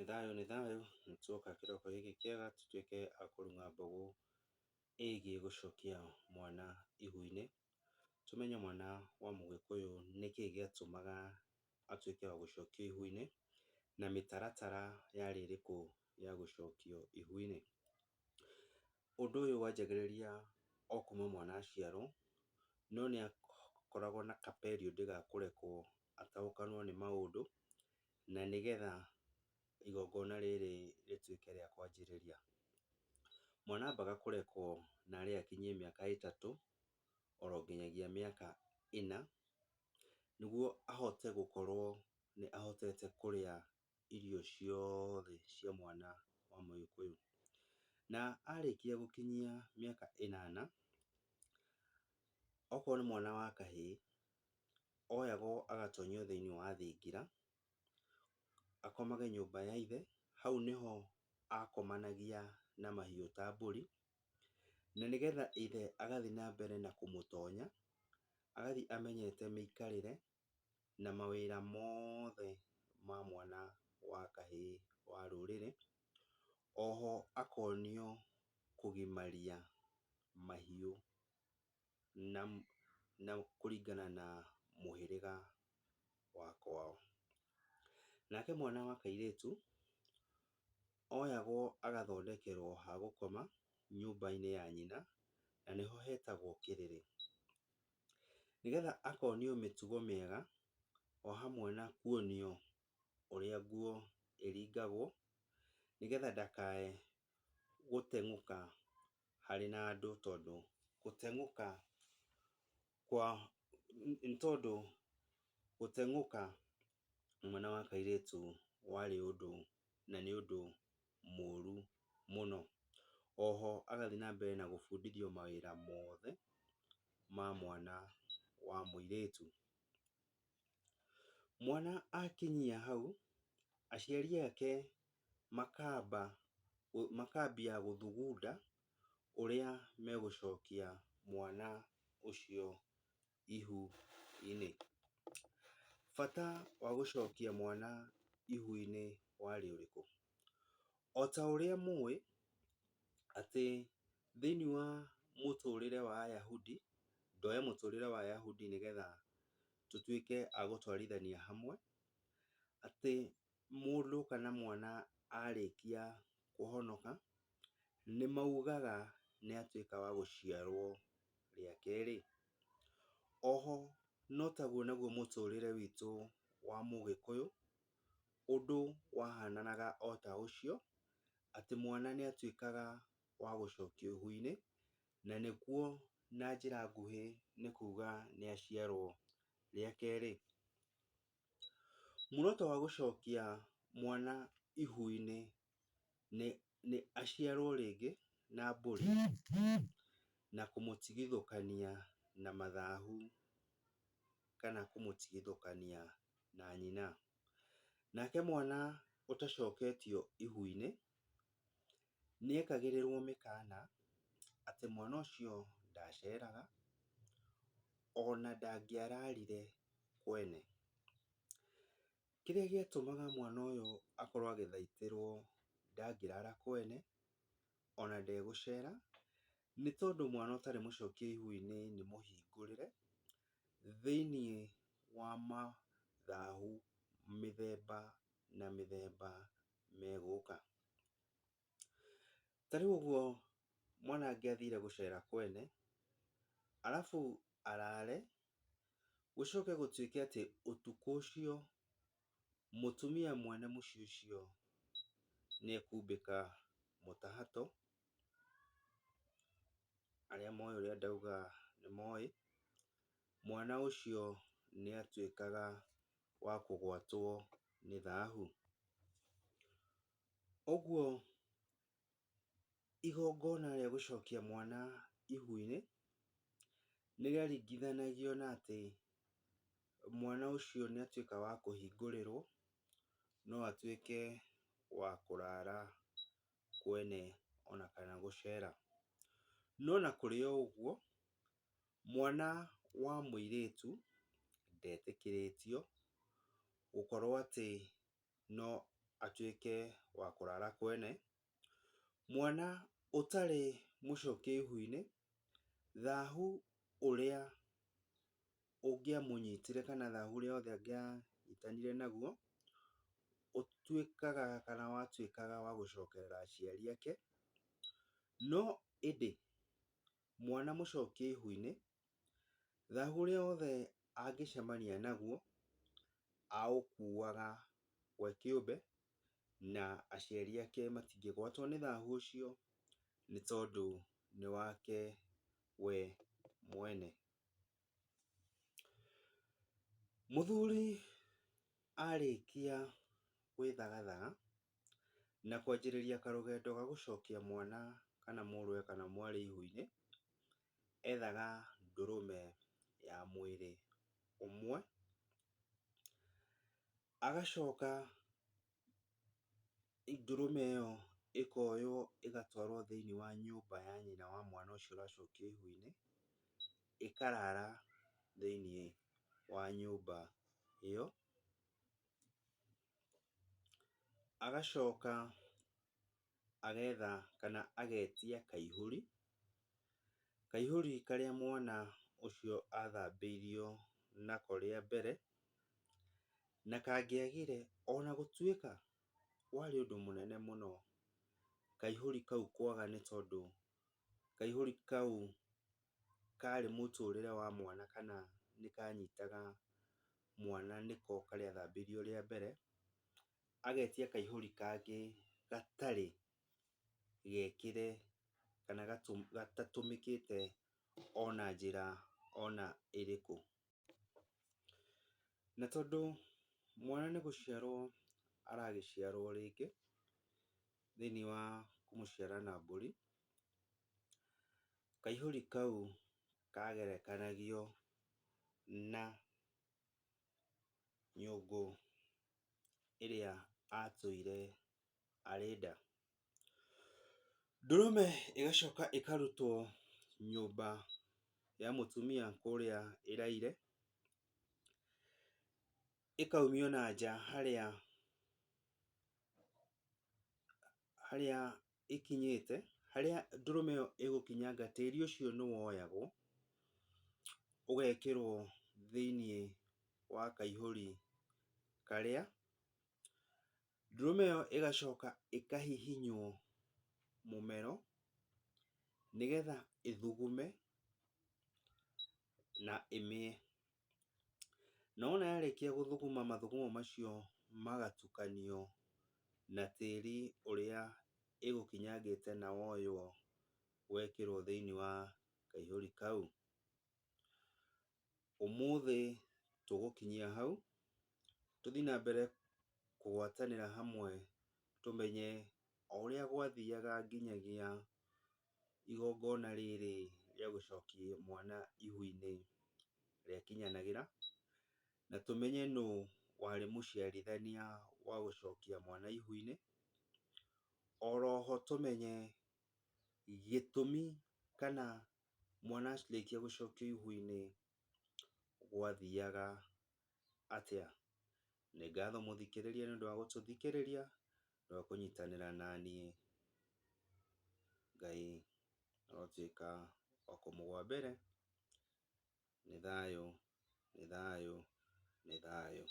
Nĩ thayũ, nĩtuoka kĩroko gĩkĩ kĩega tũtuĩke a kũrung'a mbũgũ ĩgiĩ gũcokia mwana ihu-inĩ. Tũmenye mwana wa mũgĩkũyũ nĩkĩĩ gĩatũmaga atuĩke wa gũcokio ihu-inĩ, na mĩtaratara yarĩ ĩrĩkũ ya gũcokio ihu-inĩ. Ũndũ ũyũ wanjagĩrĩria o kuma mwana aciarwo, no nĩakoragwo na ka period ga kũrekwo ataũkanwo nĩ maũndũ, na nĩgetha igongona rĩrĩ rĩtuĩke rĩa kwanjĩrĩria. Mwana ambaga kũrekwo narĩ akinyie mĩaka ĩtatũ oro nginyagia mĩaka 4, nĩguo ahote gũkorwo nĩ ahotete kũrĩa irio ciothe cia mwana wa mũgĩkũyũ. Na arĩkia gũkinyia mĩaka 8, okorwo nĩ mwana wa kahĩĩ, oyagwo agatonyio thĩinĩ wa thingira, akomage nyũmba ya ithe. Hau nĩho akomanagia na mahiũ ta mbũri, na nĩgetha ithe agathiĩ na mbere na kũmũtonya, agathiĩ amenyete mĩikarĩre na mawĩra mothe ma mwana wa kahĩĩ wa rũrĩrĩ. Oho akonio kũgimaria mahiũ na kũringana na mũhĩrĩga wa kwao. Nake mwana wa kairĩtu oyagwo agathondekerwo ha gũkoma nyũmba-inĩ ya nyina, na nĩho hetagwo kĩrĩrĩ, nĩgetha akonio mĩtugo mĩega, o hamwe na kuonio ũrĩa nguo ĩringagwo, nĩgetha ndakae gũteng'ũka harĩ na andũ, tondũ gũteng'ũka mwana wa kairĩtu warĩ ũndũ na nĩ ũndũ mũru mũno. Oho agathiĩ na mbere na gũbundithio mawĩra mothe ma mwana wa mũirĩtu. Mwana akinyia hau, aciari ake makambia gũthugunda ũrĩa megũcokia mwana ũcio ihu-inĩ. Bata wa gũcokia mwana ihu-inĩ warĩ ũrĩkũ? O ta ũrĩa mũĩ atĩ thĩinĩ wa mũtũrĩre wa Ayahudi, ndoya mũtũrĩre wa Ayahudi nĩgetha tũtuĩke a gũtwarithania hamwe, atĩ mũndũ kana mwana arĩkia kũhonoka, nĩmaugaga nĩatuĩka wa gũciarwo rĩa kerĩ. Oho no taguo naguo mũtũrĩre witũ wa mũgĩkũyũ, ũndũ wahananaga o ta ũcio, atĩ mwana nĩatuĩkaga wa gũcokio ihu-inĩ, na nĩkuo na njĩra nguhĩ nĩ kuga nĩaciarwo rĩa kerĩ. Muoroto wa gũcokia mwana ihu-inĩ nĩ aciarwo rĩngĩ na mbũri, na kũmũtigithũkania na mathahu, kana kũmũtigithũkania na nyina. Nake mwana ũtacoketio ihu-inĩ nĩekagĩrĩrwo mĩkana atĩ mwana ũcio ndaceraga, ona ndangĩararire kwene. Kĩrĩa gĩatũmaga mwana ũyũ akorwo agĩthaitĩrwo ndangĩrara kwene, ona ndegũcera, nĩ tondũ mwana ũtarĩ mũcokie ihu-inĩ nĩ mũhingũrĩre thĩinĩ wa mathahu mĩthemba na mĩthemba megũka. Ta rĩu ũguo mwana angĩathire gũcera kwene, arabu arare, gũcoke gũtuĩke atĩ ũtukũ ũcio mũtumia mwene mũciĩ ũcio nĩekumbĩka mũtahato, arĩa moĩ ũrĩa ndauga nĩmoĩ, mwana ũcio nĩatuĩkaga wa kũgwatwo nĩ thahu. Ũguo igongona rĩa gũcokia mwana ihu-inĩ nĩrĩaringithanagio na atĩ mwana ũcio nĩatuĩka wa kũhingũrĩrwo, no atuĩke wa kũrara kwene ona kana gũcera. No na kũrĩ o ũguo, mwana wa mũirĩtu ndetĩkĩrĩtio gũkorwo atĩ no atuĩke wa kũrara kwene, mwana ũtarĩ mũcokie ihu-inĩ, thahu ũrĩa ũngĩamũnyitire kana thahu ũrĩa wothe angĩanyitanire naguo, ũtuĩkaga kana watuĩkaga wa gũcokerera aciari ake. No ĩndĩ mwana mũcokie ihu-inĩ, thahu ũrĩa wothe angĩcemania naguo, aũkuaga gwe kĩũmbe, na aciari ake matingĩgwatwo nĩ thahu ũcio, nĩ tondũ nĩ wake we mwene. Mũthuri arĩkia gwĩthagathaga na kwanjĩrĩria karũgendo ga gũcokia mwana kana mũrũwe kana mwarĩ ihu-inĩ, ethaga ndũrũme ya mwĩrĩ ũmwe, agacoka ndũrũme ĩyo ĩkoywo ĩgatwarwo thĩinĩ wa nyũmba ya nyina wa mwana ũcio ũracokio ihu-inĩ, ĩkarara thĩinĩ wa nyũmba ĩyo. Agacoka agetha kana agetia kaihũri, kaihũri karĩa mwana ũcio athambĩirio nako rĩa mbere, na kangĩagire ona gũtuĩka warĩ ũndũ mũnene mũno kaihũri kau kwaga, nĩ tondũ kaihũri kau karĩ mũtũrĩre wa mwana kana nĩ kanyitaga mwana nĩko karĩa athambĩirio rĩa mbere, agetia kaihũri kangĩ gatarĩ gekĩre kana gatatũmĩkĩte ona njĩra ona ĩrĩkũ. Na tondũ mwana nĩ gũciarwo aragĩciarwo rĩngĩ thĩinĩ wa kũmũciara na mbũri, kaihũri kau kagerekanagio na nyũngũ ĩrĩa atũire arĩ nda. Ndũrũme ĩgacoka ĩkarutwo nyũmba ya mũtumia kũrĩa ĩraire, ĩkaumio na nja harĩa ĩkinyĩte, harĩa ndũrũme ĩyo ĩgũkinyanga, tĩri ũcio nĩ woyagwo ũgekĩrwo thĩinĩ wa kaihũri karĩa, ndũrũme ĩyo ĩgacoka ĩkahihinywo mũmero, nĩgetha ĩthugume na ĩmĩe. Na wona yarĩkia gũthuguma, mathugumo macio magatukanio na tĩri ũrĩa ĩgũkinyangĩte na woywo gwekĩrwo thĩinĩ wa kaihũri kau. Ũmũthĩ tũgũkinyia hau, tũthiĩ na mbere kũgwatanĩra hamwe tũmenye o ũrĩa gwathiaga nginyagia igongona rĩrĩ rĩa gũcokia mwana ihu-inĩ rĩakinyanagĩra, na tũmenye nũũ warĩ mũciarithania wa gũcokia mwana ihu-inĩ. Oroho tũmenye gĩtũmi kana mwana arĩkia gũcokio ihu-inĩ gwathiaga atĩa. Nĩ ngatho mũthikĩrĩria nĩ ũndũ wa gũtũthikĩrĩria na kũnyitanĩra naniĩ. Ngai arotuĩka wa kũmũgwa mbere. Nĩ thayũ, nĩ thayũ, nĩ thayũ.